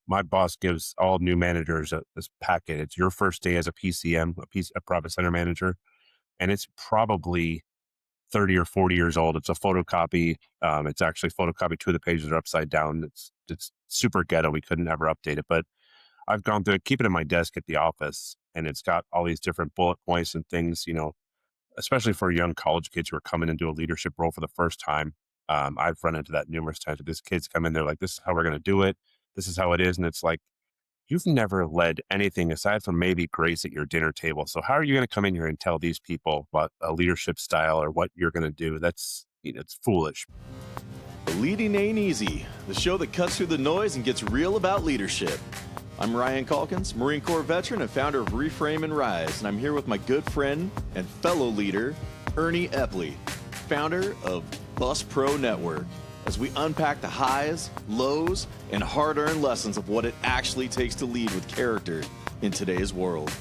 my boss gives all new managers this packet. It's your first day as a PCM, a profit center manager, and it's probably 30 or 40 years old. It's a photocopy. It's actually photocopied. Two of the pages are upside down. It's super ghetto. We couldn't ever update it, but I've gone through it, keep it in my desk at the office, and it's got all these different bullet points and things, especially for young college kids who are coming into a leadership role for the first time. I've run into that numerous times. These kids come in, they're like, this is how we're going to do it. This is how it is. And it's like, you've never led anything aside from maybe grace at your dinner table. So how are you going to come in here and tell these people about a leadership style or what you're going to do? That's, it's foolish. Leading Ain't Easy, the show that cuts through the noise and gets real about leadership. I'm Ryan Calkins, Marine Corps veteran and founder of Reframe and Rise, and I'm here with my good friend and fellow leader, Erny Epley, founder of Bus Pro Network, as we unpack the highs, lows, and hard-earned lessons of what it actually takes to lead with character in today's world.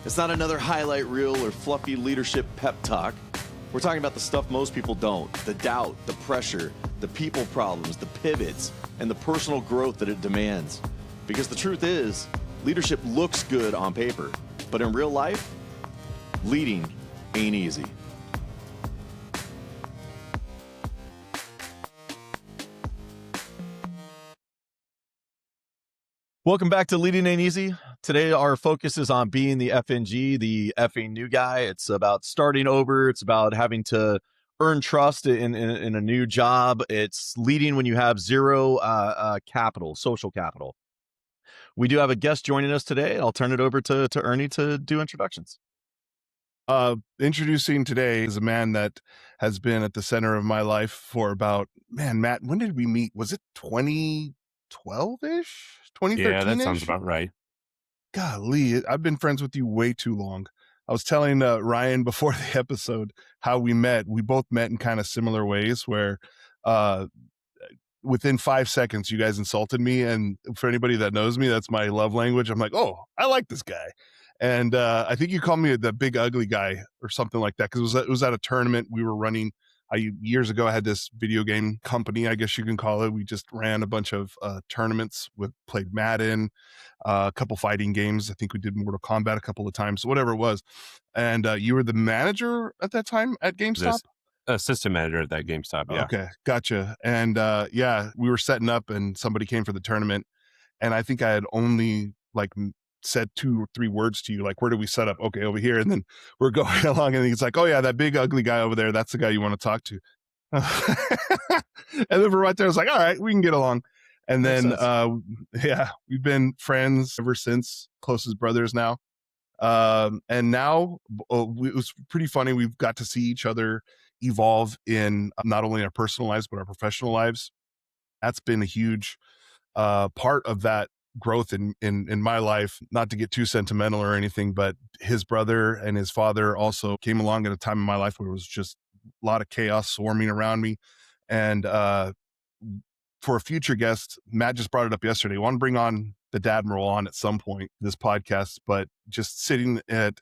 It's not another highlight reel or fluffy leadership pep talk. We're talking about the stuff most people don't, the doubt, the pressure, the people problems, the pivots, and the personal growth that it demands. Because the truth is, leadership looks good on paper, but in real life, leading ain't easy. Welcome back to Leading Ain't Easy. Today, our focus is on being the FNG, the effing new guy. It's about starting over. It's about having to earn trust in a new job. It's leading when you have zero capital, social capital. We do have a guest joining us today. I'll turn it over to Erny to do introductions. Introducing today is a man that has been at the center of my life for about, Matt, when did we meet? Was it 2012-ish? 2013-ish? Yeah, that sounds about right. Golly, I've been friends with you way too long. I was telling Ryan before the episode how we met. We both met in kind of similar ways where within 5 seconds, you guys insulted me. And for anybody that knows me, that's my love language. I'm like, oh, I like this guy. And I think you called me the big ugly guy or something like that. Because it was at a tournament we were running. Years ago, I had this video game company, I guess you can call it. We just ran a bunch of tournaments, played Madden, a couple fighting games. I think we did Mortal Kombat a couple of times, whatever it was. And you were the manager at that time at GameStop? Assistant manager at that GameStop, yeah. Okay, gotcha. And we were setting up and somebody came for the tournament. And I think I had only said 2 or 3 words to you, like, where do we set up? Okay, over here. And then we're going along and he's like, oh yeah, that big ugly guy over there, that's the guy you want to talk to. And then we're right there. I was like, all right, we can get along. And then we've been friends ever since, close as brothers now. And now it was pretty funny. We've got to see each other evolve in not only our personal lives but our professional lives. That's been a huge part of that growth in my life. Not to get too sentimental or anything, but his brother and his father also came along at a time in my life where it was just a lot of chaos swarming around me. And for a future guest, Matt just brought it up yesterday. I want to bring on the Dadmiral on at some point, this podcast, but just sitting at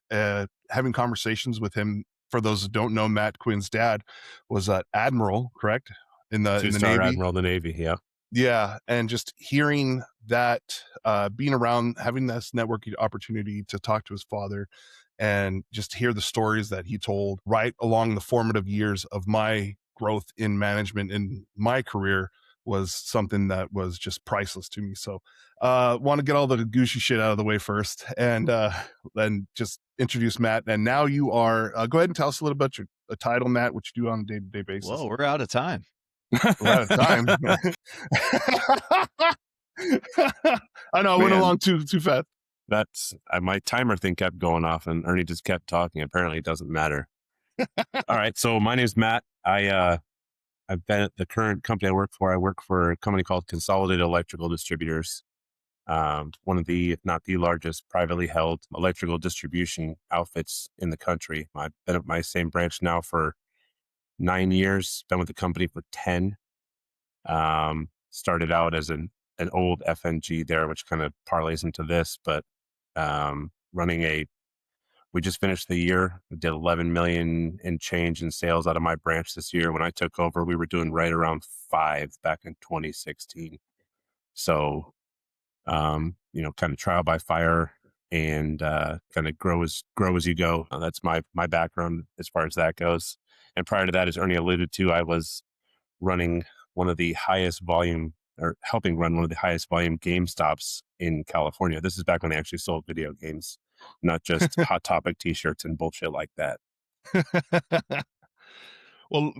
having conversations with him. For those who don't know, Matt Quinn's dad was an admiral, correct? In the Navy. Admiral in the Navy, yeah. Yeah, and just hearing that, being around, having this networking opportunity to talk to his father and just hear the stories that he told right along the formative years of my growth in management in my career was something that was just priceless to me. So want to get all the goosey shit out of the way first and then just introduce Matt. And now you are, go ahead and tell us a little about your title, Matt, what you do on a day-to-day basis. Whoa, we're out of time. We're out of time. I know, I went along too fast. That's my timer thing kept going off and Ernie just kept talking. Apparently it doesn't matter. All right. So my name's Matt. I've been at the current company I work for. I work for a company called Consolidated Electrical Distributors. One of the, if not the largest privately held electrical distribution outfits in the country. I've been at my same branch now for 9 years, been with the company for 10. Started out as an old FNG there, which kind of parlays into this, but we just finished the year. We did 11 million in change in sales out of my branch this year. When I took over, we were doing right around 5 back in 2016. So kind of trial by fire and kind of grow as you go. That's my background as far as that goes. And prior to that, as Ernie alluded to, I was running one of the highest volume or helping run one of the highest volume game stops in California. This is back when they actually sold video games, not just Hot Topic t-shirts and bullshit like that. Well,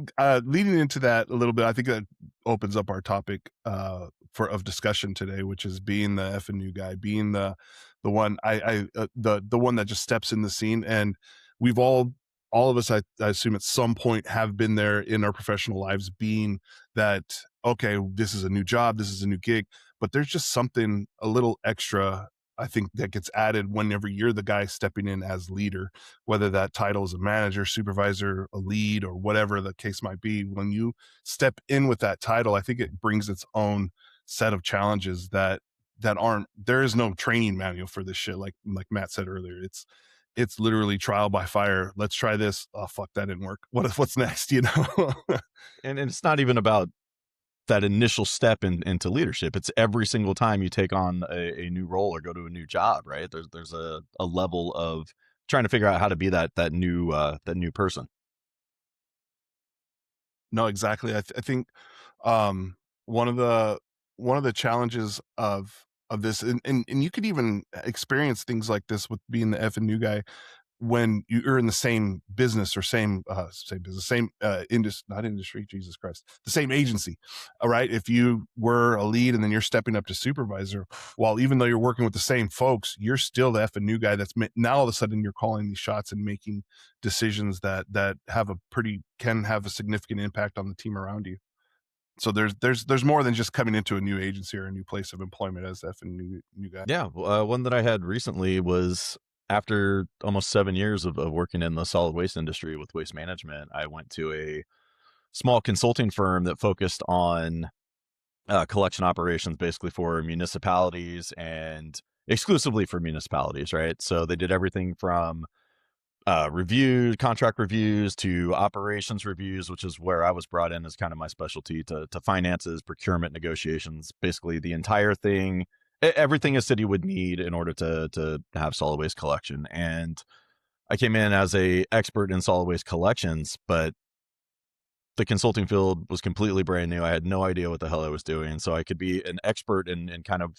leading into that a little bit, I think that opens up our topic of discussion today, which is being the FNG guy, being the one the one that just steps in the scene. And we've all of us, I assume, at some point have been there in our professional lives, being that, okay, this is a new job, this is a new gig, but there's just something a little extra, I think, that gets added whenever you're the guy stepping in as leader, whether that title is a manager, supervisor, a lead, or whatever the case might be. When you step in with that title, I think it brings its own set of challenges that aren't, there is no training manual for this shit. Like Matt said earlier, it's literally trial by fire. Let's try this. Oh, fuck, that didn't work. What's next? And it's not even about that initial step into leadership. It's every single time you take on a new role or go to a new job, right? There's a level of trying to figure out how to be that new person. No, exactly. I think one of the challenges of this, and you could even experience things like this with being the F and new guy when you're in the same business or same industry, not industry, Jesus Christ, the same agency. All right. If you were a lead and then you're stepping up to supervisor, while even though you're working with the same folks, you're still the F and new guy. That's now all of a sudden you're calling these shots and making decisions that can have a significant impact on the team around you. So there's more than just coming into a new agency or a new place of employment as F and new guy. Yeah. One that I had recently was, after almost 7 years of working in the solid waste industry with waste management, I went to a small consulting firm that focused on collection operations, basically for municipalities and exclusively for municipalities, right? So they did everything from contract reviews to operations reviews, which is where I was brought in as kind of my specialty, to finances, procurement, negotiations, basically the entire thing, everything a city would need in order to have solid waste collection. And I came in as a expert in solid waste collections, but the consulting field was completely brand new. I had no idea what the hell I was doing. So I could be an expert in kind of,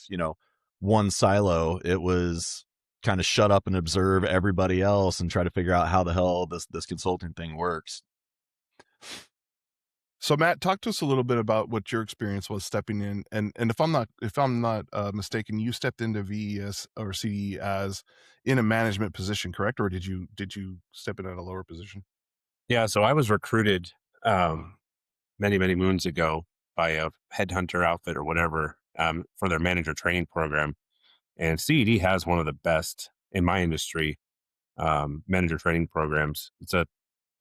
one silo. It was kind of shut up and observe everybody else and try to figure out how the hell this consulting thing works. So Matt, talk to us a little bit about what your experience was stepping in, and if I'm not mistaken, you stepped into VES or CE as in a management position, correct? Or did you step in at a lower position? Yeah, so I was recruited many moons ago by a headhunter outfit or whatever for their manager training program, and CED has one of the best in my industry manager training programs.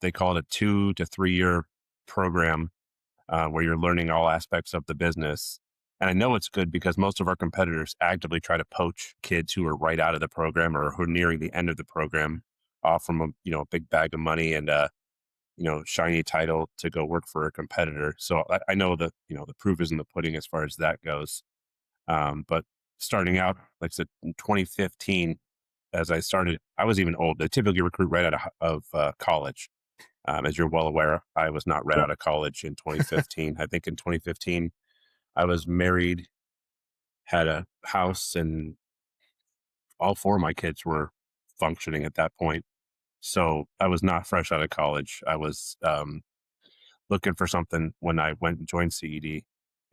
They call it a 2 to 3 year program where you're learning all aspects of the business. And I know it's good because most of our competitors actively try to poach kids who are right out of the program or who are nearing the end of the program off from a big bag of money and shiny title to go work for a competitor. So I know that the proof is in the pudding as far as that goes. But starting out, like I said, in 2015, as I started, I was even old. They typically recruit right out of college. As you're well aware, I was not right out of college in 2015. I think in 2015, I was married, had a house, and all 4 of my kids were functioning at that point. So I was not fresh out of college. I was looking for something when I went and joined CED.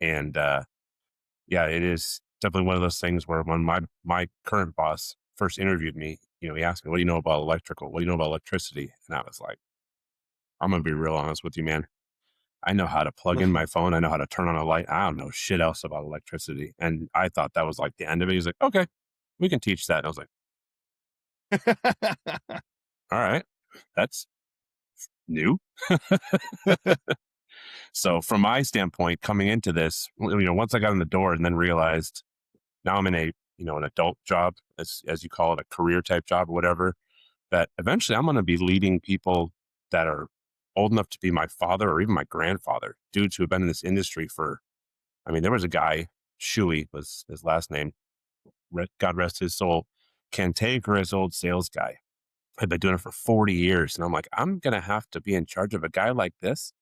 And it is definitely one of those things where when my current boss first interviewed me, he asked me, "What do you know about electrical? What do you know about electricity?" And I was like, I'm going to be real honest with you, man. I know how to plug in my phone. I know how to turn on a light. I don't know shit else about electricity. And I thought that was like the end of it. He's like, "Okay, we can teach that." And I was like, all right, that's new. So from my standpoint, coming into this, once I got in the door and then realized now I'm in an adult job, as you call it, a career type job or whatever, that eventually I'm going to be leading people that are old enough to be my father or even my grandfather, dudes who have been in this industry there was a guy, Shuey was his last name. God rest his soul, cantankerous old sales guy. I've been doing it for 40 years. And I'm like, I'm going to have to be in charge of a guy like this.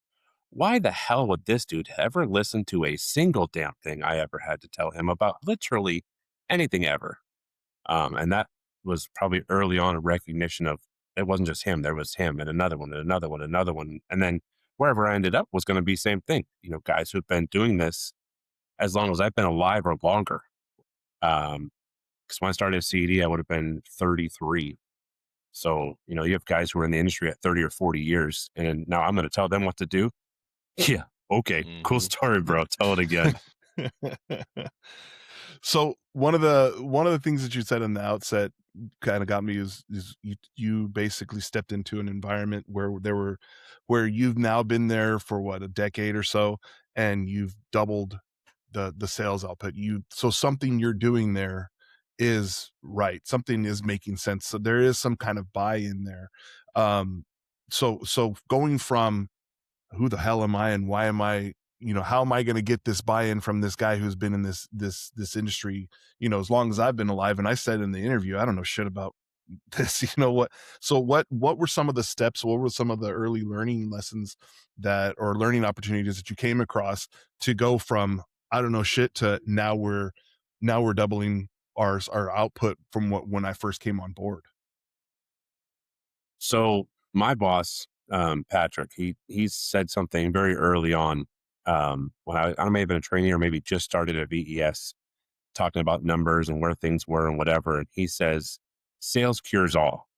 Why the hell would this dude ever listen to a single damn thing I ever had to tell him about literally anything ever? And that was probably early on a recognition of it wasn't just him. There was him and another one and another one, and another one. And then wherever I ended up was going to be same thing. Guys who've been doing this as long as I've been alive or longer. Because when I started at CED, I would have been 33. So, you have guys who are in the industry at 30 or 40 years, and now I'm going to tell them what to do. Yeah. Okay. Cool story, bro. Tell it again. So one of the things that you said in the outset kind of got me is you basically stepped into an environment where you've now been there for what, a decade or so, and you've doubled the sales output. So something you're doing there is right. Something is making sense. So there is some kind of buy-in there. So going from who the hell am I and why am I, how am I going to get this buy-in from this guy who's been in this industry, as long as I've been alive? And I said in the interview, I don't know shit about this, what were some of the steps? What were some of the early learning lessons or learning opportunities that you came across to go from, I don't know shit, to now we're doubling our output from when I first came on board? So my boss, Patrick, he said something very early on, when I may have been a trainee or maybe just started at VES, talking about numbers and where things were and whatever. And he says, sales cures all.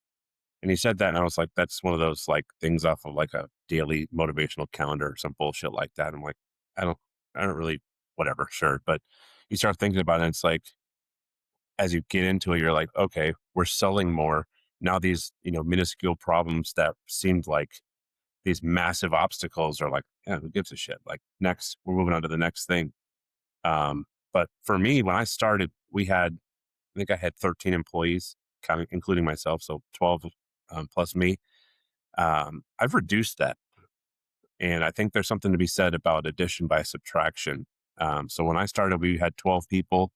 And he said that, and I was like, that's one of those like things off of like a daily motivational calendar or some bullshit like that. I'm like, I don't really, whatever, sure. But you start thinking about it, and it's like, as you get into it, you're like, okay, we're selling more. Now these, minuscule problems that seemed like these massive obstacles are like, yeah, who gives a shit? Like, next, we're moving on to the next thing. But for me, when I started, I think I had 13 employees, kind of including myself. So 12 plus me. I've reduced that. And I think there's something to be said about addition by subtraction. So when I started, we had 12 people.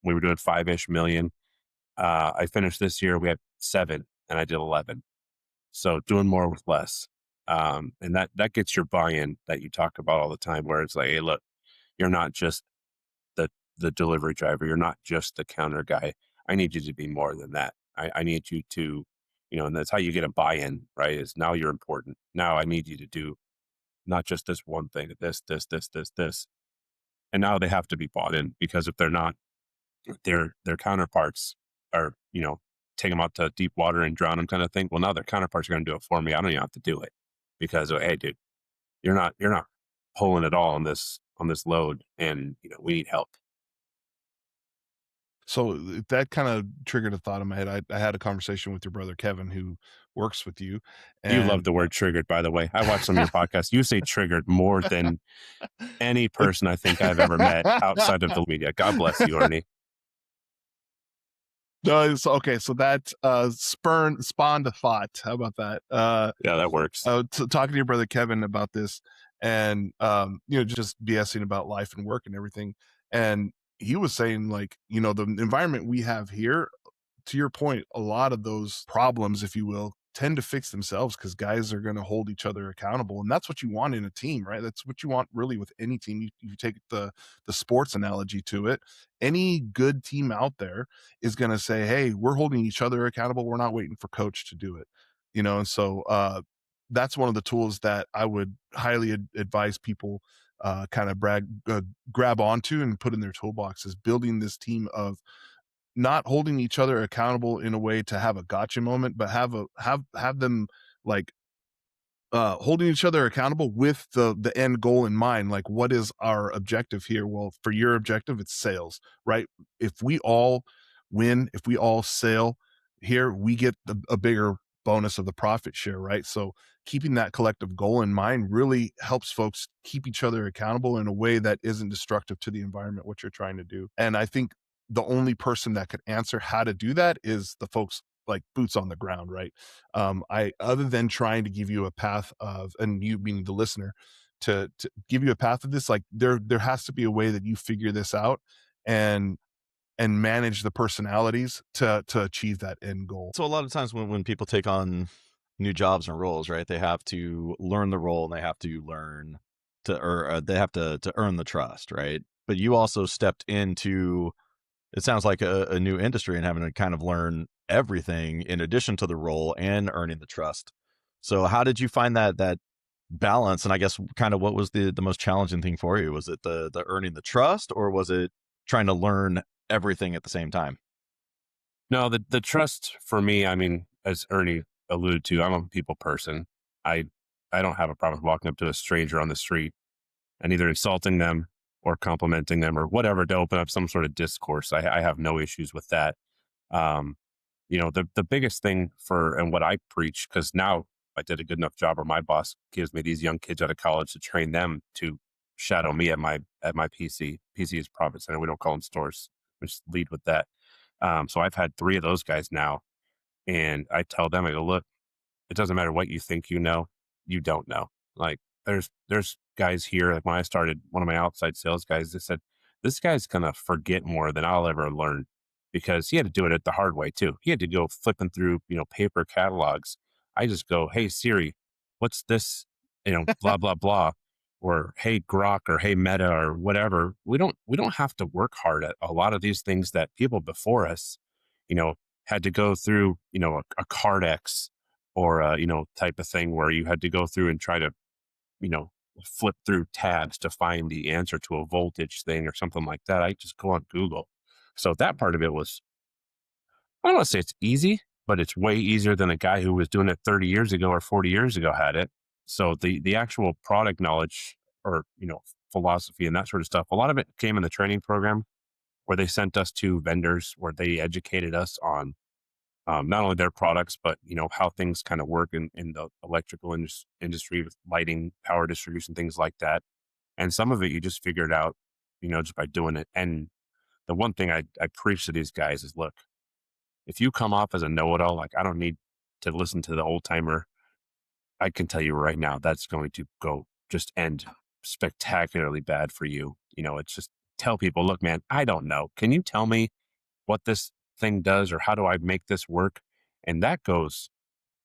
We were doing 5-ish million. I finished this year, we had 7 and I did 11. So doing more with less. And that gets your buy-in that you talk about all the time, where it's like, hey, look, you're not just the delivery driver. You're not just the counter guy. I need you to be more than that. I need you to, and that's how you get a buy-in, right? Is now you're important. Now I need you to do not just this one thing, this. And now they have to be bought in, because if they're not, their counterparts are, take them out to deep water and drown them kind of thing. Well, now their counterparts are going to do it for me. I don't even have to do it, because, hey, dude, you're not pulling it all on this load, and we need help. So that kind of triggered a thought in my head. I had a conversation with your brother Kevin, who works with you. You love the word triggered, by the way. I watched some of your podcasts. You say triggered more than any person I think I've ever met outside of the media. God bless you, Ernie. No, it's okay. So that spawned a thought. How about that? Yeah, that works. Talking to your brother Kevin about this, and just BSing about life and work and everything. And he was saying, like, the environment we have here, to your point, a lot of those problems, if you will, tend to fix themselves, because guys are going to hold each other accountable. And that's what you want in a team, right? That's what you want really with any team. You take the sports analogy to it. Any good team out there is going to say, hey, we're holding each other accountable. We're not waiting for coach to do it, and so that's one of the tools that I would highly advise people kind of grab onto and put in their toolbox, is building this team of not holding each other accountable in a way to have a gotcha moment, but have them like holding each other accountable with the end goal in mind. Like, what is our objective here? Well, for your objective, it's sales, right? If we all win, if we all sail here, we get a bigger bonus of the profit share, right? So keeping that collective goal in mind really helps folks keep each other accountable in a way that isn't destructive to the environment, what you're trying to do. And I think the only person that could answer how to do that is the folks like boots on the ground, right? Other than trying to give you a path of, and you being the listener, to give you a path of this, like there has to be a way that you figure this out. And and manage the personalities to achieve that end goal. So a lot of times when people take on new jobs and roles, right, they have to learn the role and they have to learn to, or they have to earn the trust, right? But you also stepped into, it sounds like a new industry and having to kind of learn everything in addition to the role and earning the trust. So how did you find that balance? And I guess kind of what was the most challenging thing for you? Was it the earning the trust, or was it trying to learn everything at the same time? No, the trust for me, I mean, as Ernie alluded to, I'm a people person. I don't have a problem walking up to a stranger on the street and either insulting them or complimenting them or whatever to open up some sort of discourse. I have no issues with that. Um, the biggest thing and what I preach, because now I did a good enough job, or my boss gives me these young kids out of college to train them to shadow me at my PC. PC is profit center. We don't call them stores. We just lead with that. So I've had 3 of those guys now, and I tell them, I go, look, it doesn't matter what you think you know, you don't know. Like there's guys here, like when I started, one of my outside sales guys, they said, this guy's gonna forget more than I'll ever learn, because he had to do it the hard way too. He had to go flipping through, paper catalogs. I just go, hey Siri, what's this? Blah blah blah, or hey Grok, or hey Meta, or whatever. We don't have to work hard at a lot of these things that people before us, had to go through, a Cardex or type of thing where you had to go through and try to, flip through tabs to find the answer to a voltage thing or something like that. I just go on Google. So that part of it was, I don't want to say it's easy, but it's way easier than a guy who was doing it 30 years ago or 40 years ago had it. So the actual product knowledge, or, philosophy and that sort of stuff, a lot of it came in the training program, where they sent us to vendors where they educated us on not only their products, but how things kind of work in the electrical industry with lighting, power distribution, things like that. And some of it you just figure it out, just by doing it. And the one thing I preach to these guys is, look, if you come off as a know-it-all, like I don't need to listen to the old timer, I can tell you right now that's going to just end spectacularly bad for you. It's just tell people, look, man, I don't know. Can you tell me what this thing does, or how do I make this work? And that goes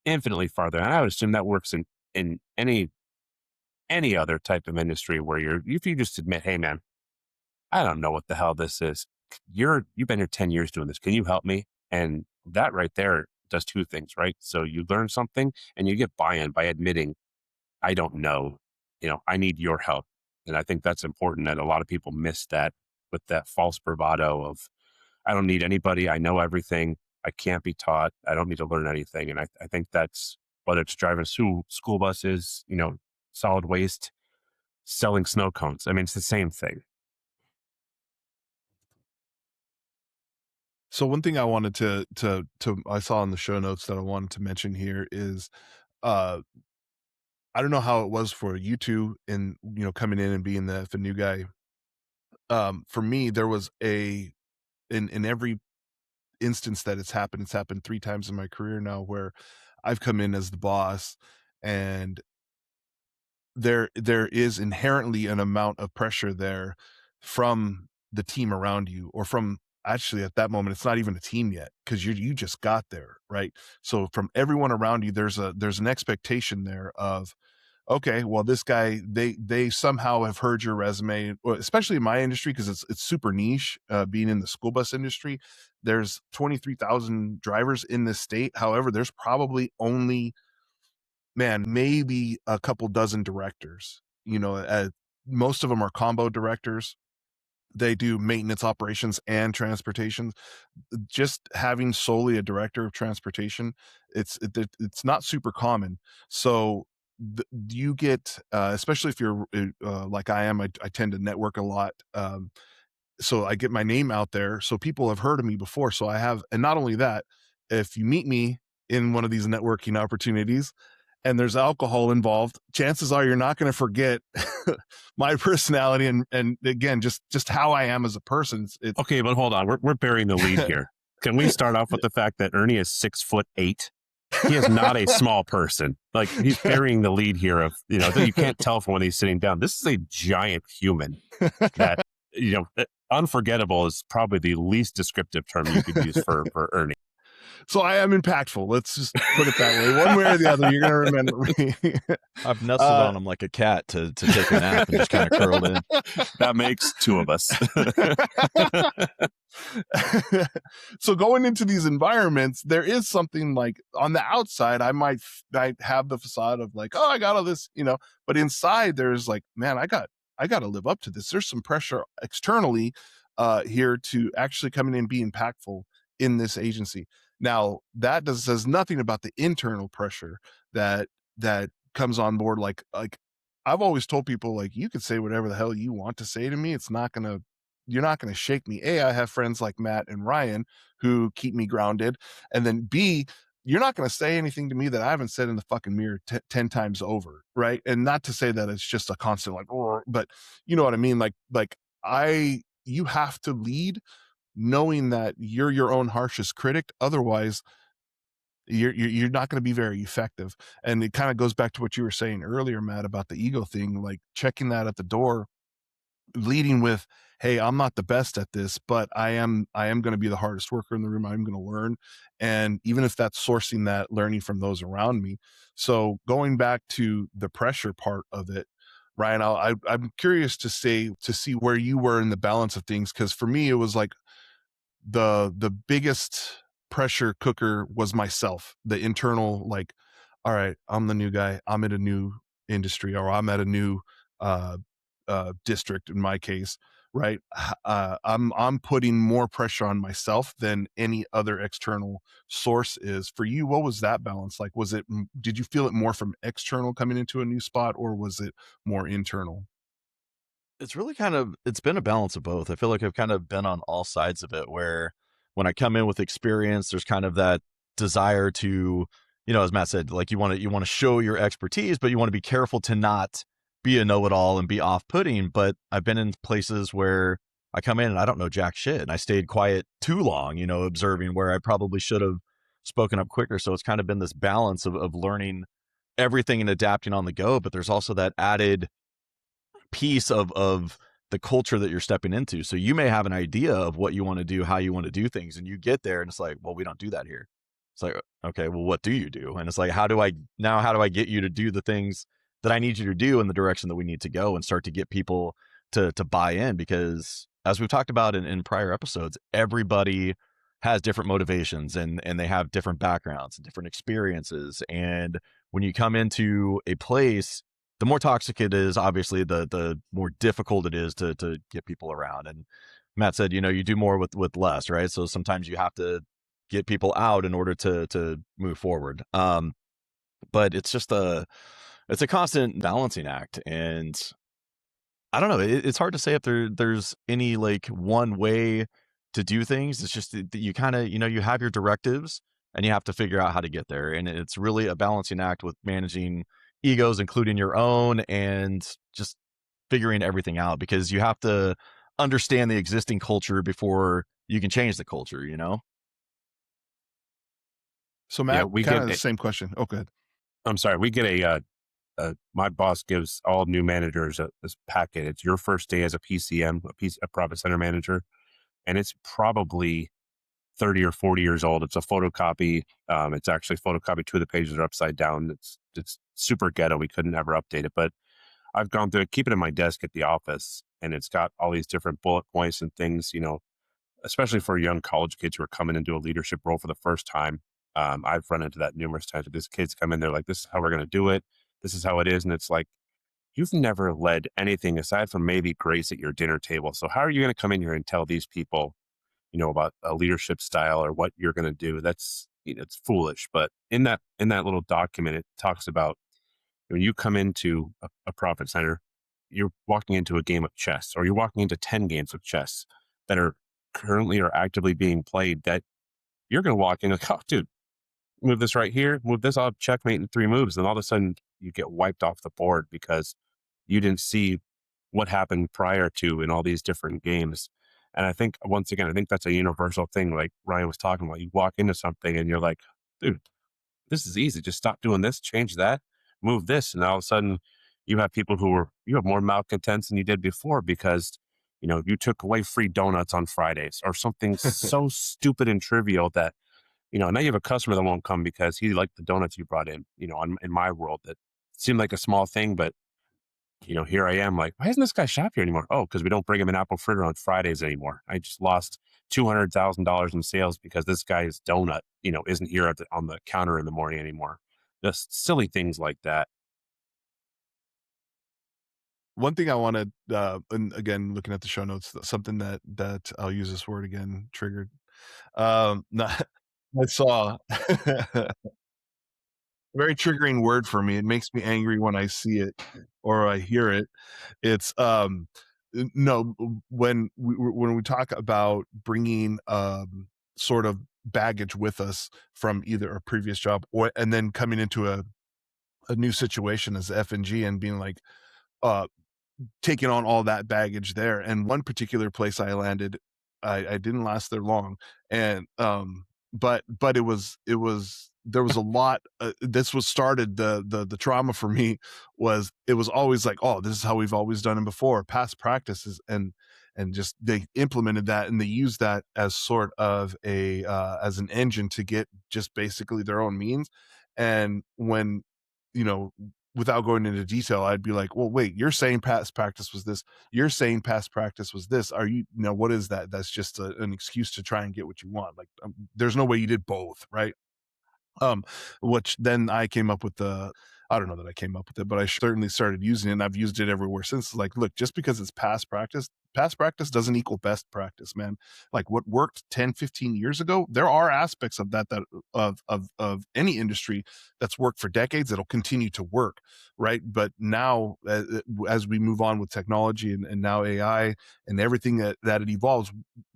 infinitely farther. And I would assume that works in any other type of industry where if you just admit, hey man, I don't know what the hell this is. You've been here 10 years doing this. Can you help me? And that right there does 2 things, right? So you learn something and you get buy-in by admitting, I don't know, I need your help. And I think that's important, that a lot of people miss that with that false bravado of, I don't need anybody. I know everything. I can't be taught. I don't need to learn anything. And I think that's, whether it's driving school buses, solid waste, selling snow cones. I mean, it's the same thing. So one thing I wanted to I saw in the show notes that I wanted to mention here is, I don't know how it was for you two in, coming in and being the new guy. For me, there was in every instance that it's happened 3 times in my career now, where I've come in as the boss, and there is inherently an amount of pressure there from the team around you, or from, actually at that moment it's not even a team yet, because you just got there, right? So from everyone around you, there's an expectation there of, okay, well, this guy, they somehow have heard your resume, especially in my industry, because it's super niche. Being in the school bus industry, there's 23,000 drivers in this state. However, there's probably only, maybe a couple dozen directors. Most of them are combo directors. They do maintenance, operations, and transportation. Just having solely a director of transportation, it's not super common. So you get, especially if you're like I am, I tend to network a lot. So I get my name out there, so people have heard of me before. So I have, and not only that, if you meet me in one of these networking opportunities and there's alcohol involved, chances are you're not going to forget my personality and again, just how I am as a person. It's okay, but hold on, we're burying the lead here. Can we start off with the fact that Ernie is 6'8"? He is not a small person. Like, he's burying the lead here of, you can't tell from when he's sitting down. This is a giant human that unforgettable is probably the least descriptive term you could use for Ernie. So I am impactful. Let's just put it that way. One way or the other, you're going to remember me. I've nestled on him like a cat to take a nap and just kind of curled in. That makes two of us. So going into these environments, there is something like on the outside, I might have the facade of like, oh, I got all this, but inside there's like, man, I got to live up to this. There's some pressure externally here to actually come in and be impactful in this agency. Now that says nothing about the internal pressure that comes on board. Like I've always told people, like, you could say whatever the hell you want to say to me. You're not going to shake me. A, I have friends like Matt and Ryan who keep me grounded. And then B, you're not going to say anything to me that I haven't said in the fucking mirror 10 times over. Right. And not to say that it's just a constant like, but you know what I mean? You have to lead knowing that you're your own harshest critic. Otherwise, you're not going to be very effective. And it kind of goes back to what you were saying earlier, Matt, about the ego thing, like checking that at the door, leading with, hey, I'm not the best at this, but I am going to be the hardest worker in the room. I'm going to learn. And even if that's sourcing that learning from those around me. So going back to the pressure part of it, Ryan, I'm curious to see where you were in the balance of things. Cause for me, it was like, the biggest pressure cooker was myself, the internal, like, all right, I'm the new guy, I'm in a new industry, or I'm at a new district in my case, right? I'm putting more pressure on myself than any other external source is. For you, what was that balance like? Did you feel it more from external coming into a new spot, or was it more internal? It's really it's been a balance of both. I feel like I've kind of been on all sides of it, where when I come in with experience, there's kind of that desire to, as Matt said, like you want to show your expertise, but you want to be careful to not be a know-it-all and be off-putting. But I've been in places where I come in and I don't know jack shit, and I stayed quiet too long, observing, where I probably should have spoken up quicker. So it's kind of been this balance of learning everything and adapting on the go. But there's also that added piece of the culture that you're stepping into. So you may have an idea of what you want to do, how you want to do things, and you get there and it's like, well, we don't do that here. It's like, okay, well, what do you do? And it's like, how do I get you to do the things that I need you to do in the direction that we need to go, and start to get people to buy in? Because as we've talked about in prior episodes, everybody has different motivations, and they have different backgrounds and different experiences. And when you come into a place, the more toxic it is, obviously, the more difficult it is to get people around. And Matt said, you do more with less, right? So sometimes you have to get people out in order to move forward. But it's just it's a constant balancing act. And I don't know, it's hard to say if there's any like one way to do things. It's just that you kind of, you have your directives and you have to figure out how to get there. And it's really a balancing act with managing egos, including your own, and just figuring everything out, because you have to understand the existing culture before you can change the culture, So Matt, we kind get of the same question. Oh, good. I'm sorry. We get my boss gives all new managers this packet. It's your first day as a PCM, a profit center manager, and it's probably 30 or 40 years old. It's a photocopy. It's actually photocopied. Two of the pages are upside down. It's super ghetto. We couldn't ever update it, but I've gone through it, keep it in my desk at the office, and it's got all these different bullet points and things, especially for young college kids who are coming into a leadership role for the first time. I've run into that numerous times. These kids come in, they're like, this is how we're going to do it. This is how it is. And it's like, you've never led anything aside from maybe grace at your dinner table. So how are you going to come in here and tell these people, about a leadership style or what you're going to do? That's, it's foolish. But in that little document, it talks about when you come into a profit center, you're walking into a game of chess, or you're walking into 10 games of chess that are currently or actively being played, that you're going to walk in like, oh, dude, move this right here, move this, I'll checkmate in 3 moves. And all of a sudden you get wiped off the board because you didn't see what happened prior to in all these different games. And I think, once again, I think that's a universal thing. Like Ryan was talking about, you walk into something and you're like, dude, this is easy. Just stop doing this, change that, move this. And all of a sudden you have people you have more malcontents than you did before, because, you took away free donuts on Fridays or something so stupid and trivial that, now you have a customer that won't come because he liked the donuts you brought in, in my world that seemed like a small thing, but here I am like, why isn't this guy shop here anymore? Oh, because we don't bring him an apple fritter on Fridays anymore. I just lost $200,000 in sales because this guy's donut, isn't here on the counter in the morning anymore. Just silly things like that. One thing I wanted, and again, looking at the show notes, something that I'll use this word again, triggered. Not, I saw very triggering word for me. It makes me angry when I see it or I hear it. It's no, when we talk about bringing sort of baggage with us from either a previous job and then coming into a new situation as FNG and being like taking on all that baggage there. And one particular place I landed, I didn't last there long, and but there was a lot. This was started the trauma for me was it was always like, oh, this is how we've always done it before, past practices, and just they implemented that and they used that as sort of a as an engine to get just basically their own means. And when you know without going into detail, I'd be like, well, wait, you're saying past practice was this. You're saying past practice was this. Are you, what is that? That's just an excuse to try and get what you want. Like, there's no way you did both, right? Which then I came up with I don't know that I came up with it, but I certainly started using it and I've used it everywhere since. Like, look, just because it's past practice doesn't equal best practice, man. Like what worked 10, 15 years ago, there are aspects of that of any industry that's worked for decades that'll continue to work, right? But now as we move on with technology and now AI and everything that it evolves,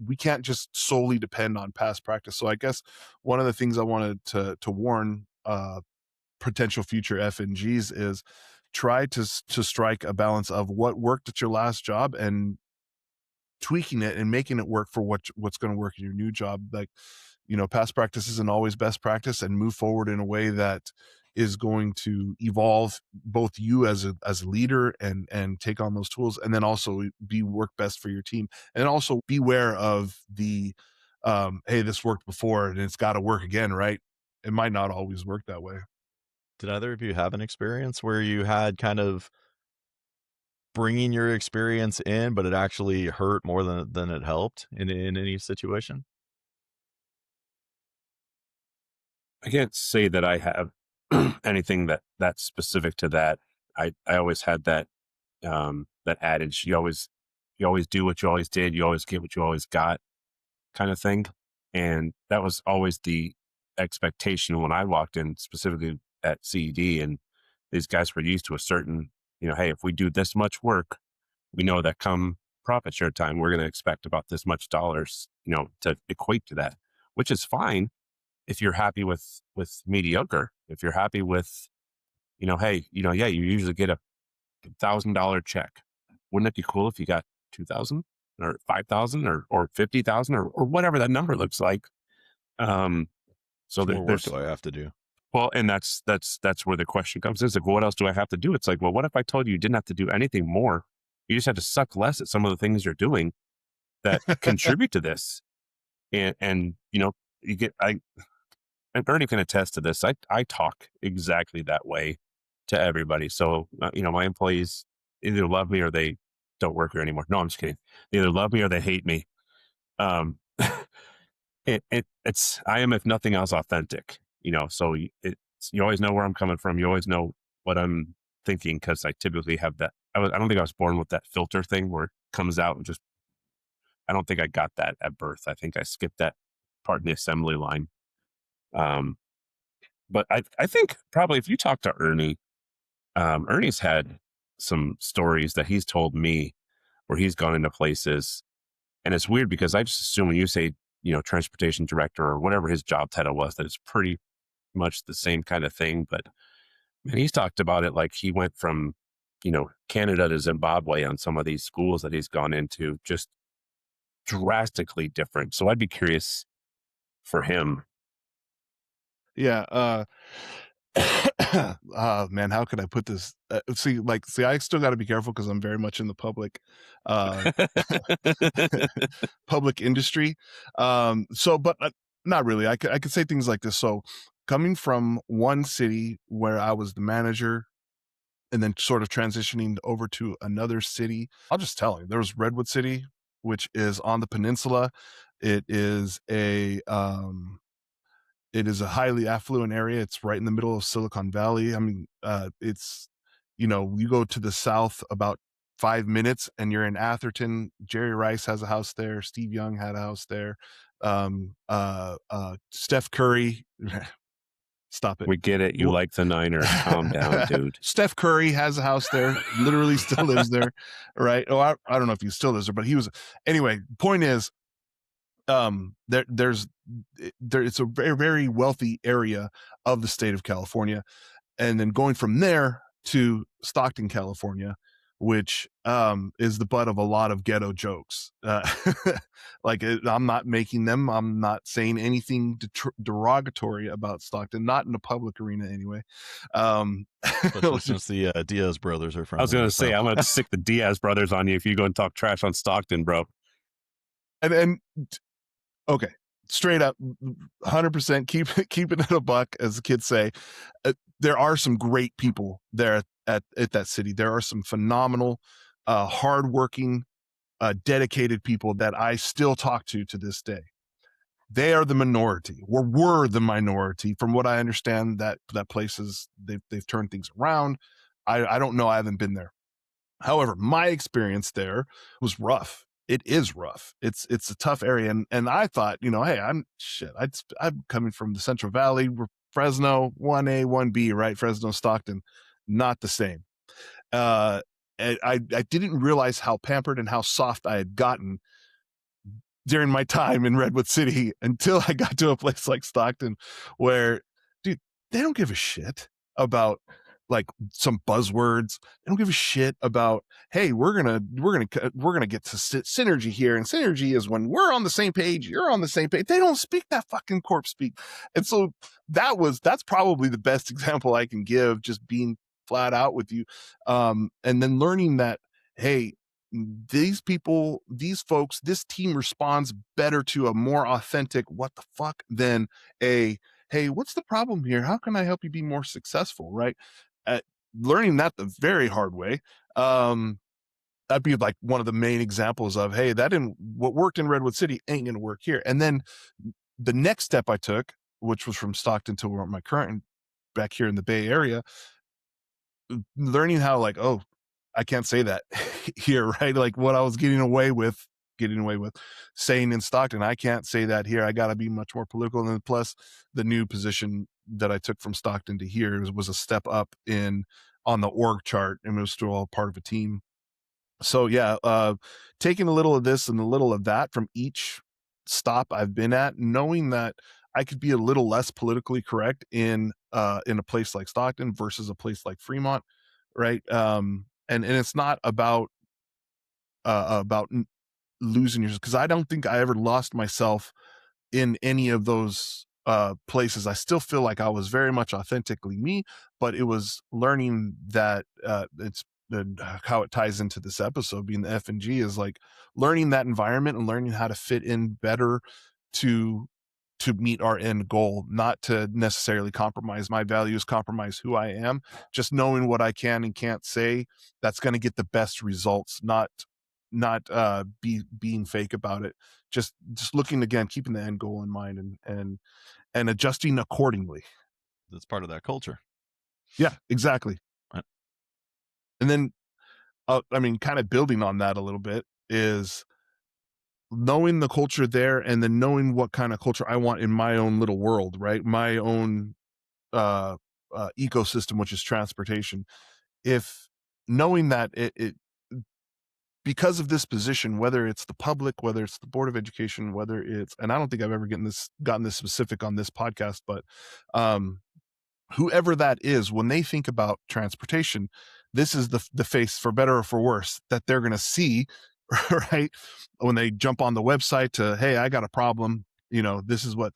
we can't just solely depend on past practice. So I guess one of the things I wanted to warn potential future FNGs is try to strike a balance of what worked at your last job and tweaking it and making it work for what's going to work in your new job. Like, past practice isn't always best practice, and move forward in a way that is going to evolve both you as a leader and take on those tools, and then also be work best for your team, and also beware of the hey, this worked before and it's got to work again, right? It might not always work that way. Did either of you have an experience where you had kind of bringing your experience in, but it actually hurt more than it helped in any situation? I can't say that I have anything that's specific to that. I always had that that adage, you always do what you always did, you always get what you always got kind of thing. And that was always the expectation when I walked in, specifically at CED, and these guys were used to a certain, hey, if we do this much work, we know that come profit share time, we're going to expect about this much dollars, to equate to that, which is fine if you're happy with mediocre. If you're happy with, hey, yeah, you usually get a $1,000 check. Wouldn't it be cool if you got 2,000 or 5,000 or 50,000 or whatever that number looks like? So What more work there's, do I have to do? well, and that's where the question comes. It's like, well, what else do I have to do? It's like, well, what if I told you you didn't have to do anything more? You just have to suck less at some of the things you're doing that contribute to this. And you get, and Ernie can attest to this. I talk exactly that way to everybody. So, my employees either love me or they don't work here anymore. No, I'm just kidding. They either love me or they hate me. Um, it's, I am, if nothing else, authentic, so you always know where I'm coming from. You always know what I'm thinking. Cause I typically have that. I don't think I was born with that filter thing where it comes out and just, I don't think I got that at birth. I think I skipped that part in the assembly line. But I think probably if you talk to Ernie, Ernie's had some stories that he's told me where he's gone into places, and it's weird because I just assume when you say, transportation director or whatever his job title was, that it's pretty much the same kind of thing. But man, he's talked about it like he went from, Canada to Zimbabwe on some of these schools that he's gone into, just drastically different. So I'd be curious for him. Yeah. Man, how could I put this? See, I still got to be careful because I'm very much in the uh, public industry. But not really. I could say things like this. So, coming from one city where I was the manager, and then sort of transitioning over to another city, I'll just tell you, there was Redwood City, which is on the peninsula. It is a highly affluent area. It's right in the middle of Silicon Valley. I mean, it's, you go to the south about 5 minutes and you're in Atherton. Jerry Rice has a house there. Steve Young had a house there. Steph Curry, stop it. We get it. You like the Niners. Calm down, dude. Steph Curry has a house there, literally still lives there, right? Oh, I don't know if he still lives there, but he was. Anyway, point is, it's a very, very wealthy area of the state of California. And then going from there to Stockton, California, which is the butt of a lot of ghetto jokes. I'm not making them. I'm not saying anything derogatory about Stockton, not in the public arena anyway. Especially since the Diaz brothers are from. I was going to say, I'm going to stick the Diaz brothers on you if you go and talk trash on Stockton, bro. And okay, straight up, 100%. Keep it at a buck, as the kids say. There are some great people there at that city. There are some phenomenal, hardworking, dedicated people that I still talk to this day. They are the minority, or were the minority, from what I understand. That places they've turned things around. I don't know. I haven't been there. However, my experience there was rough. It is rough. It's a tough area, and I thought, hey, I'm coming from the Central Valley, Fresno, 1A, 1B, right? Fresno, Stockton, not the same. I didn't realize how pampered and how soft I had gotten during my time in Redwood City until I got to a place like Stockton, where, dude, they don't give a shit about like some buzzwords. They don't give a shit about, hey, we're gonna get to synergy here, and synergy is when we're on the same page, you're on the same page. They don't speak that fucking corp speak. And so that's probably the best example I can give, just being flat out with you. And then learning that, hey, these people, these folks, this team responds better to a more authentic what the fuck than a, hey, what's the problem here? How can I help you be more successful? Right. Learning that the very hard way. That'd be like one of the main examples of, hey, what worked in Redwood City ain't going to work here. And then the next step I took, which was from Stockton to my current back here in the Bay Area, learning how like, oh, I can't say that here, right? Like what I was getting away with saying in Stockton, I can't say that here. I got to be much more political. And then plus the new position that I took from Stockton to here was a step up on the org chart, and it was still all part of a team. So yeah, taking a little of this and a little of that from each stop I've been at, knowing that I could be a little less politically correct in a place like Stockton versus a place like Fremont, right? And it's not about losing yourself, because I don't think I ever lost myself in any of those places. I still feel like I was very much authentically me, but it was learning that it's how it ties into this episode being the FNG is like learning that environment and learning how to fit in better to meet our end goal, not to necessarily compromise my values, compromise who I am, just knowing what I can and can't say. That's going to get the best results, not being fake about it. Just looking, again, keeping the end goal in mind and adjusting accordingly. That's part of that culture. Yeah, exactly. Right. And then, kind of building on that a little bit is knowing the culture there, and then knowing what kind of culture I want in my own little world, right? My own ecosystem, which is transportation. If knowing that it because of this position, whether it's the public, whether it's the Board of Education, whether it's, and I don't think I've ever gotten this specific on this podcast, but whoever that is, when they think about transportation, this is the face, for better or for worse, that they're going to see, right? When they jump on the website to, hey, I got a problem, this is what,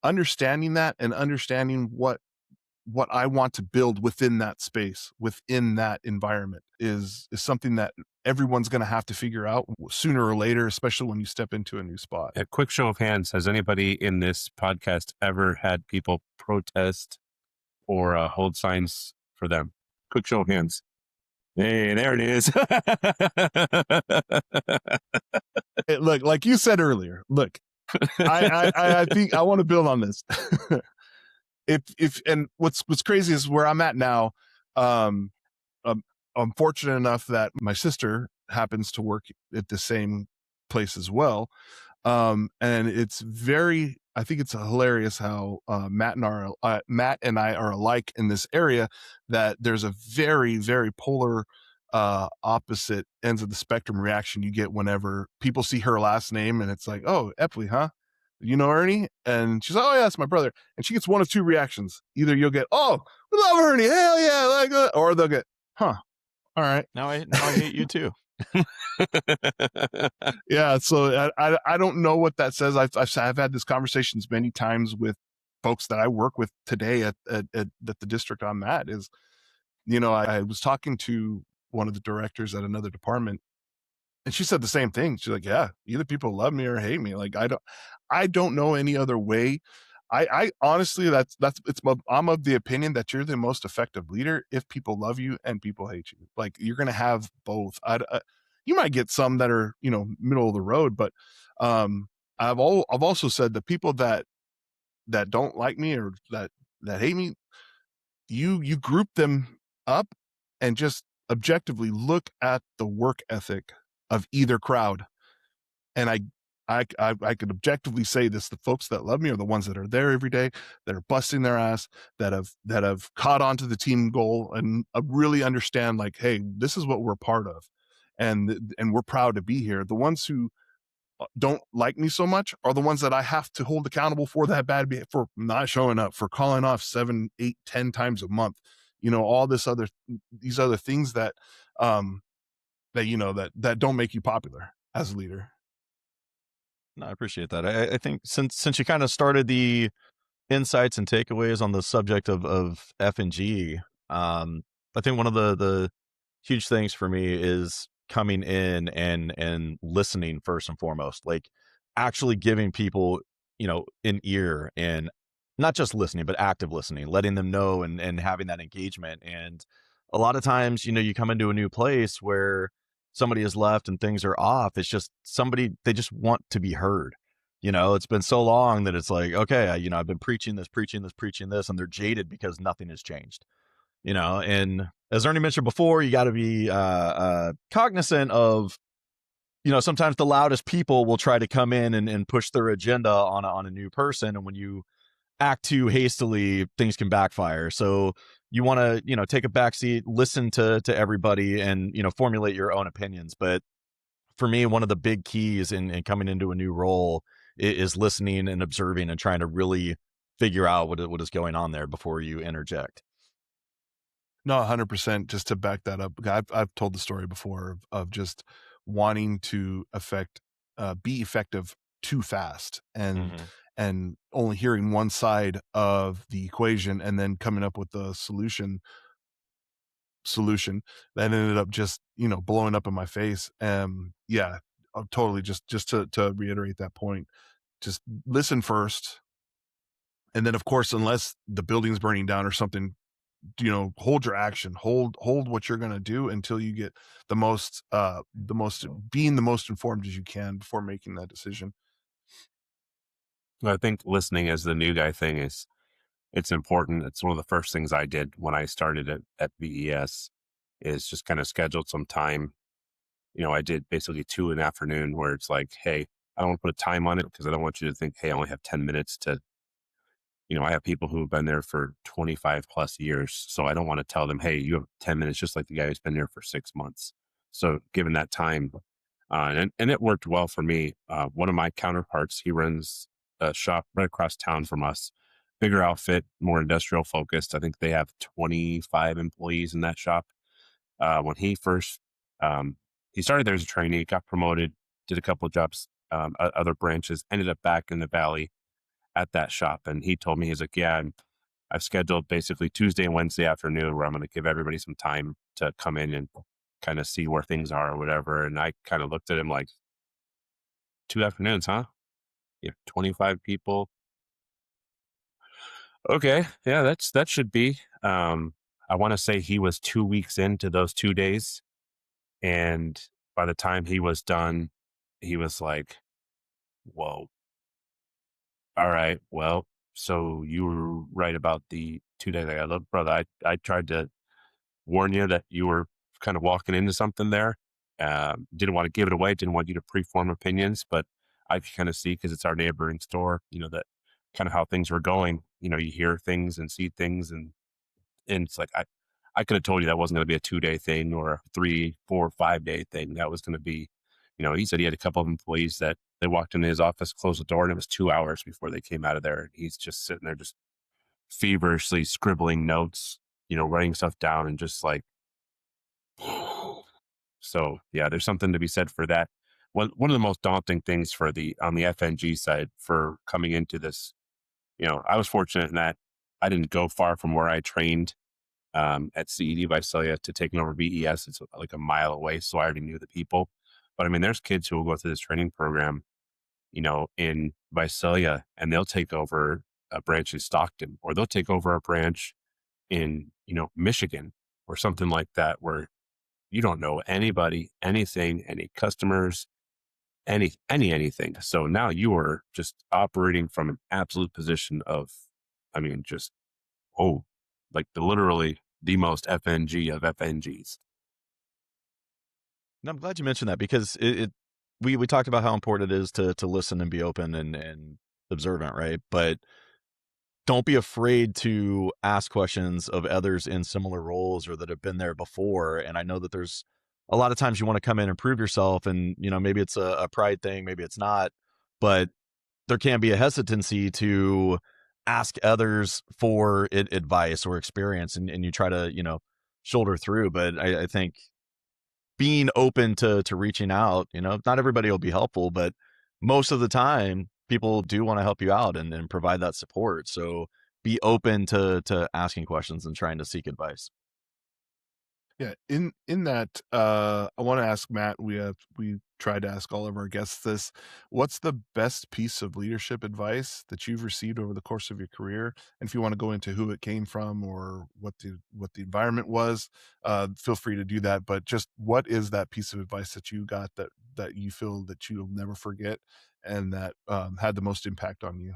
understanding that and understanding what what I want to build within that space, within that environment is something that everyone's going to have to figure out sooner or later, especially when you step into a new spot. A quick show of hands. Has anybody in this podcast ever had people protest or hold signs for them? Quick show of hands. Hey, there it is. Look, like you said earlier, look, I think I want to build on this. And what's crazy is where I'm at now. I'm fortunate enough that my sister happens to work at the same place as well. And I think it's hilarious how Matt and I are alike in this area, that there's a very, very polar opposite ends of the spectrum reaction you get whenever people see her last name and it's like, oh, Epley, huh? You know Ernie? And she's like, oh yeah, it's my brother. And she gets one of two reactions. Either you'll get, oh, we love Ernie, hell yeah, or they'll get, huh, all right. Now I hate you too. Yeah, so I don't know what that says. I've had these conversations many times with folks that I work with today at the district I'm at. Is, I was talking to one of the directors at another department, and she said the same thing. She's like, yeah, either people love me or hate me. Like, I don't know any other way. I honestly, I'm of the opinion that you're the most effective leader if people love you and people hate you. Like, you're going to have both. You might get some that are, middle of the road, but I've also said the people that don't like me or that hate me, you group them up and just objectively look at the work ethic of either crowd. And I could objectively say this: the folks that love me are the ones that are there every day, that are busting their ass, that have caught on to the team goal and really understand, like, hey, this is what we're part of, and we're proud to be here. The ones who don't like me so much are the ones that I have to hold accountable for that bad behavior, for not showing up, for calling off 7, 8, 10 times a month, all these other things that that don't make you popular as a leader. No, I appreciate that. I think since you kind of started the insights and takeaways on the subject of FNG, I think one of the huge things for me is coming in and listening first and foremost, like actually giving people, an ear, and not just listening, but active listening, letting them know and having that engagement. And a lot of times, you come into a new place where somebody has left and things are off. It's just they just want to be heard. It's been so long that it's like, okay, I've been preaching this, and they're jaded because nothing has changed. And as Ernie mentioned before, you got to be cognizant of, sometimes the loudest people will try to come in and push their agenda on a new person. And when you act too hastily, things can backfire. So you want to, take a backseat, listen to everybody, and, formulate your own opinions. But for me, one of the big keys in coming into a new role is listening and observing and trying to really figure out what is going on there before you interject. No, 100%. Just to back that up, I've told the story before of just wanting to be effective too fast, and only hearing one side of the equation, and then coming up with the solution that ended up just blowing up in my face. Yeah, totally. Just to reiterate that point, just listen first, and then of course, unless the building's burning down or something, hold your action, hold what you're going to do until you get being the most informed as you can before making that decision. I think listening as the new guy thing it's important. It's one of the first things I did when I started at VES, is just kind of scheduled some time. I did basically 2 in the afternoon where it's like, hey, I don't want to put a time on it because I don't want you to think, hey, I only have 10 minutes to, I have people who have been there for 25 plus years. So I don't want to tell them, hey, you have 10 minutes, just like the guy who's been there for 6 months. So given that time, and it worked well for me. One of my counterparts, he runs a shop right across town from us, bigger outfit, more industrial focused. I think they have 25 employees in that shop. When he first, he started there as a trainee, got promoted, did a couple of jobs, other branches, ended up back in the valley at that shop. And he told me, he's like, yeah, I've scheduled basically Tuesday and Wednesday afternoon where I'm going to give everybody some time to come in and kind of see where things are or whatever. And I kind of looked at him like, 2 afternoons, huh? You have 25 people. Okay. Yeah, that should be. I want to say he was 2 weeks into those 2 days. And by the time he was done, he was like, whoa, all right, well, so you were right about the 2 days. I look, brother, I tried to warn you that you were kind of walking into something there. Didn't want to give it away. Didn't want you to preform opinions, but I could kind of see, because it's our neighboring store, that kind of how things were going. You hear things and see things, and it's like, I could have told you that wasn't going to be a 2-day thing or a 3, 4, 5-day thing. That was going to be, he said he had a couple of employees that they walked into his office, closed the door, and it was 2 hours before they came out of there. He's just sitting there, just feverishly scribbling notes, writing stuff down, and just like, so yeah, there's something to be said for that. One of the most daunting things on the FNG side for coming into this, I was fortunate in that I didn't go far from where I trained at CED Visalia to taking over VES. It's like a mile away, so I already knew the people. But I mean, there's kids who will go through this training program, in Visalia, and they'll take over a branch in Stockton, or they'll take over a branch in, Michigan or something like that, where you don't know anybody, anything, any customers, anything. So now you are just operating from an absolute position of, I mean, just, oh, like literally the most FNG of FNGs. And I'm glad you mentioned that, because we talked about how important it is to listen and be open and observant, right? But don't be afraid to ask questions of others in similar roles or that have been there before. And I know that there's a lot of times you want to come in and prove yourself, and maybe it's a pride thing, maybe it's not, but there can be a hesitancy to ask others for advice or experience, and you try to shoulder through. But I think being open to reaching out, not everybody will be helpful, but most of the time people do want to help you out and provide that support. So be open to asking questions and trying to seek advice. Yeah, in that, I want to ask Matt. We tried to ask all of our guests this. What's the best piece of leadership advice that you've received over the course of your career? And if you want to go into who it came from or what the environment was, feel free to do that. But just what is that piece of advice that you got that you feel that you'll never forget, and that had the most impact on you?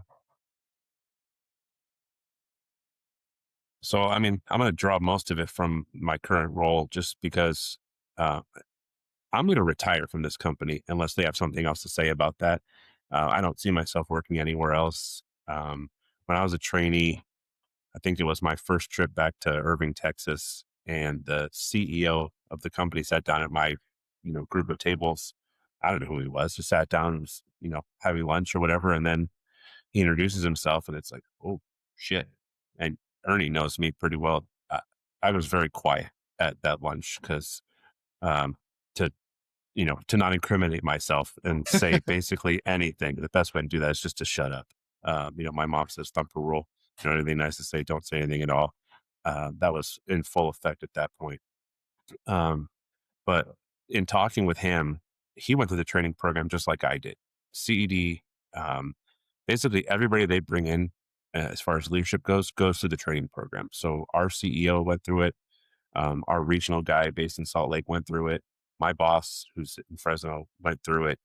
So, I mean, I'm going to draw most of it from my current role, just because uh, I'm going to retire from this company unless they have something else to say about that. I don't see myself working anywhere else. When I was a trainee, I think it was my first trip back to Irving, Texas, and the CEO of the company sat down at my, group of tables. I don't know who he was. Just sat down and was, having lunch or whatever, and then he introduces himself, and it's like, oh shit. And Ernie knows me pretty well. I was very quiet at that lunch because um, to to not incriminate myself and say basically anything. The best way to do that is just to shut up. My mom says thumper rule. If you know anything nice to say, don't say anything at all. That was in full effect at that point. Um, but in talking with him, he went through the training program just like I did. CED, um, basically everybody they bring in, as far as leadership goes through the training program. So our CEO went through it. Our regional guy based in Salt Lake went through it. My boss, who's in Fresno, went through it.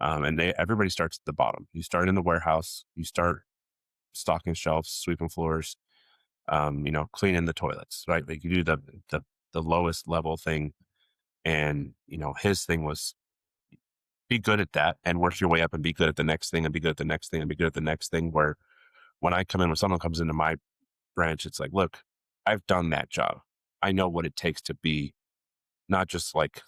And everybody starts at the bottom. You start in the warehouse. You start stocking shelves, sweeping floors, cleaning the toilets, right? Like you do the lowest level thing. And, his thing was be good at that and work your way up and be good at the next thing and be good at the next thing and be good at the next thing. Where when I come in, when someone comes into my branch, it's like, look, I've done that job. I know what it takes to be not just like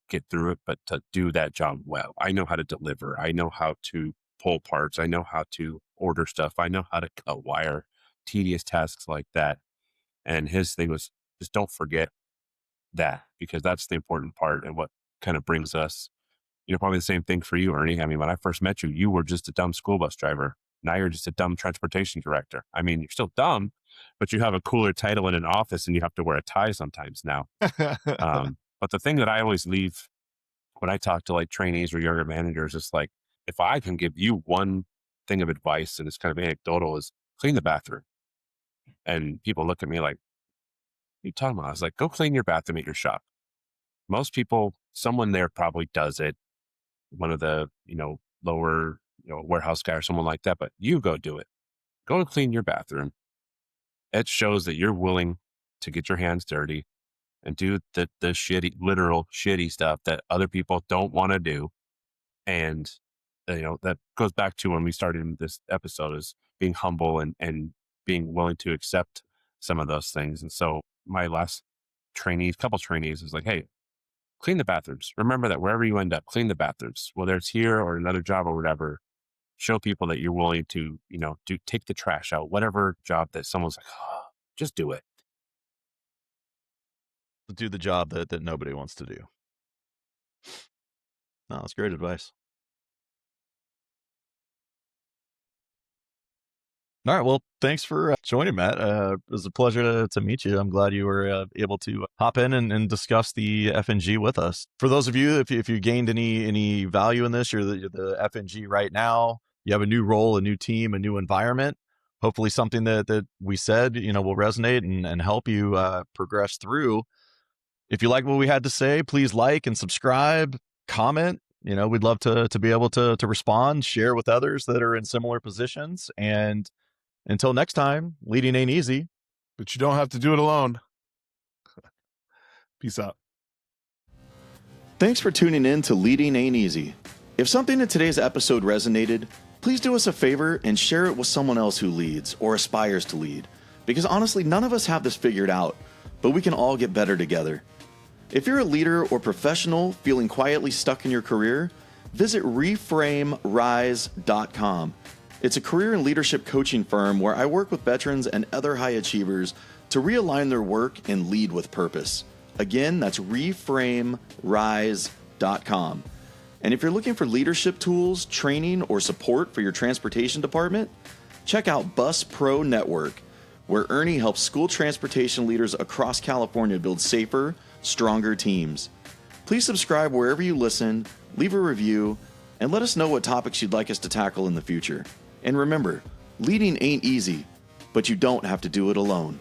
get through it, but to do that job well. I know how to deliver. I know how to pull parts. I know how to order stuff. I know how to cut wire, tedious tasks like that. And his thing was just don't forget that, because that's the important part and what kind of brings us, probably the same thing for you, Ernie. I mean, when I first met you, you were just a dumb school bus driver. Now you're just a dumb transportation director. I mean, you're still dumb, but you have a cooler title in an office and you have to wear a tie sometimes now. But the thing that I always leave when I talk to like trainees or younger managers is like, if I can give you one thing of advice, and it's kind of anecdotal, is clean the bathroom. And people look at me like, what are you talking about? I was like, go clean your bathroom at your shop. Most people, someone there probably does it. One of the, lower, warehouse guy or someone like that, but you go do it. Go clean your bathroom. It shows that you're willing to get your hands dirty and do the shitty, literal shitty stuff that other people don't want to do. And, that goes back to when we started in this episode, is being humble and being willing to accept some of those things. And so my last couple trainees is like, hey, clean the bathrooms. Remember that wherever you end up, clean the bathrooms, whether it's here or another job or whatever. Show people that you're willing to, take the trash out, whatever job that someone's like, oh, just do it. Do the job that nobody wants to do. No, that's great advice. All right. Well, thanks for joining, Matt. It was a pleasure to meet you. I'm glad you were able to hop in and discuss the FNG with us. For those of you, if you gained any value in this, you're the FNG right now. You have a new role, a new team, a new environment. Hopefully something that we said, will resonate and help you progress through. If you like what we had to say, please like and subscribe, comment. We'd love to be able to respond, share with others that are in similar positions. And until next time, leading ain't easy. But you don't have to do it alone. Peace out. Thanks for tuning in to Leading Ain't Easy. If something in today's episode resonated, please do us a favor and share it with someone else who leads or aspires to lead. Because honestly, none of us have this figured out, but we can all get better together. If you're a leader or professional feeling quietly stuck in your career, visit reframerise.com. It's a career and leadership coaching firm where I work with veterans and other high achievers to realign their work and lead with purpose. Again, that's reframerise.com. And if you're looking for leadership tools, training, or support for your transportation department, check out Bus Pro Network, where Erny helps school transportation leaders across California build safer, stronger teams. Please subscribe wherever you listen, leave a review, and let us know what topics you'd like us to tackle in the future. And remember, leading ain't easy, but you don't have to do it alone.